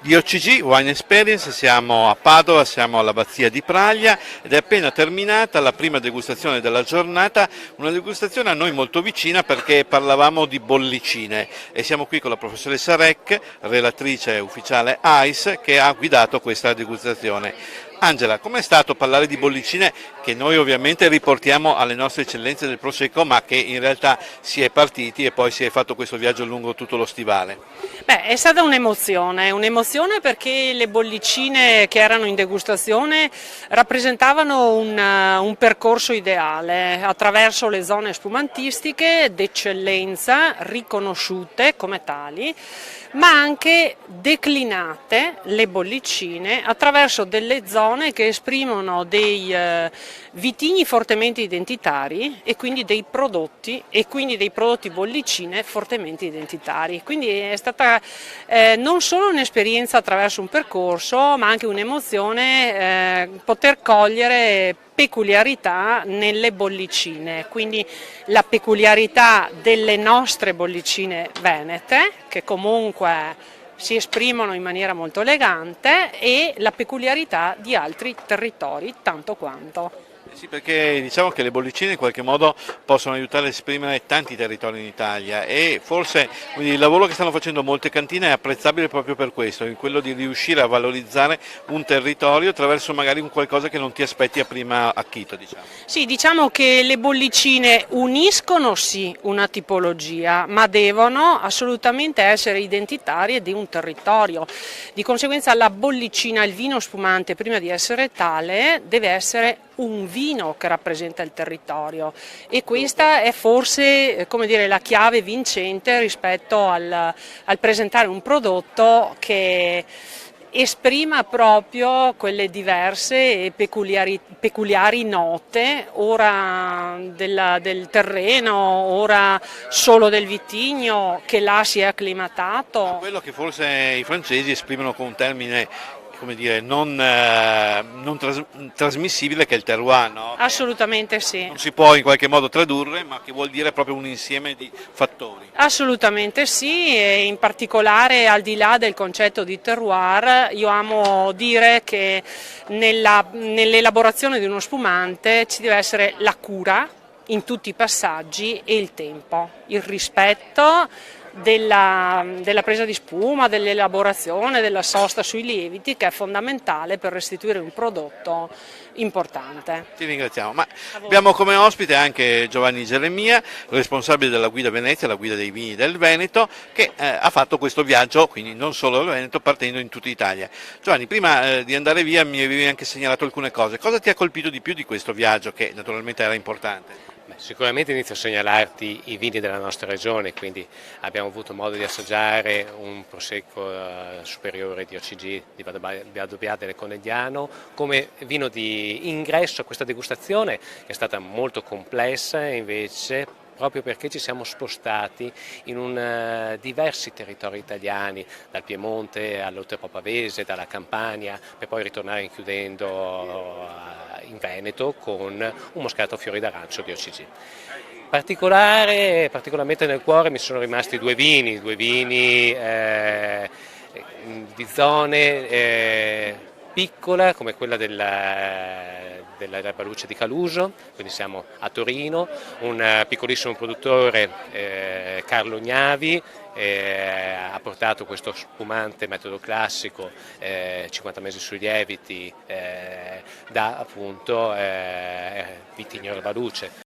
Di OCG Wine Experience, siamo a Padova, siamo all'Abbazia di Praglia ed è appena terminata la prima degustazione della giornata, una degustazione a noi molto vicina perché parlavamo di bollicine e siamo qui con la professoressa Rec, relatrice ufficiale AIS, che ha guidato questa degustazione. Angela, com'è stato parlare di bollicine che noi ovviamente riportiamo alle nostre eccellenze del Prosecco, ma che in realtà si è partiti e poi si è fatto questo viaggio lungo tutto lo stivale? Beh, è stata un'emozione perché le bollicine che erano in degustazione rappresentavano un percorso ideale attraverso le zone spumantistiche d'eccellenza riconosciute come tali, ma anche declinate le bollicine attraverso delle zone che esprimono dei vitigni fortemente identitari e quindi dei prodotti bollicine fortemente identitari. Quindi è stata non solo un'esperienza attraverso un percorso, ma anche un'emozione poter cogliere peculiarità nelle bollicine, quindi la peculiarità delle nostre bollicine venete, che comunque si esprimono in maniera molto elegante, e la peculiarità di altri territori, tanto quanto. Sì, perché diciamo che le bollicine in qualche modo possono aiutare a esprimere tanti territori in Italia e forse quindi, il lavoro che stanno facendo molte cantine è apprezzabile proprio per questo, in quello di riuscire a valorizzare un territorio attraverso magari un qualcosa che non ti aspetti a prima acchito, diciamo. Sì, diciamo che le bollicine uniscono sì una tipologia, ma devono assolutamente essere identitarie di un territorio. Di conseguenza la bollicina, il vino spumante, prima di essere tale, deve essere un vino che rappresenta il territorio, e questa è forse, come dire, la chiave vincente rispetto al presentare un prodotto che esprima proprio quelle diverse e peculiari note, ora del terreno, ora solo del vitigno che là si è acclimatato. Quello che forse i francesi esprimono con un termine, come dire, non trasmissibile, che è il terroir, no? Che Assolutamente sì. non si può in qualche modo tradurre, ma che vuol dire proprio un insieme di fattori. Assolutamente sì, e in particolare al di là del concetto di terroir, io amo dire che nell'elaborazione di uno spumante ci deve essere la cura in tutti i passaggi e il tempo, il rispetto della presa di spuma, dell'elaborazione, della sosta sui lieviti, che è fondamentale per restituire un prodotto importante. Ti ringraziamo, ma abbiamo come ospite anche Giovanni Geremia, responsabile della Guida Venezia, la guida dei vini del Veneto, che ha fatto questo viaggio, quindi non solo dal Veneto, partendo in tutta Italia. Giovanni, prima di andare via mi avevi anche segnalato alcune cose. Cosa ti ha colpito di più di questo viaggio, che naturalmente era importante? Sicuramente inizio a segnalarti i vini della nostra regione, quindi abbiamo avuto modo di assaggiare un prosecco superiore di OCG di Valdobbiadene del Conegliano come vino di ingresso a questa degustazione, che è stata molto complessa invece, proprio perché ci siamo spostati in diversi territori italiani, dal Piemonte all'Oltrepò Pavese, dalla Campania, per poi ritornare chiudendo in Veneto con un moscato fiori d'arancio di OCG. Particolarmente nel cuore mi sono rimasti due vini di zone piccole come quella dell'Erba Luce di Caluso, quindi siamo a Torino, un piccolissimo produttore, Carlo Gnavi, ha portato questo spumante metodo classico, 50 mesi sui lieviti, da appunto Vitigno Erba Luce,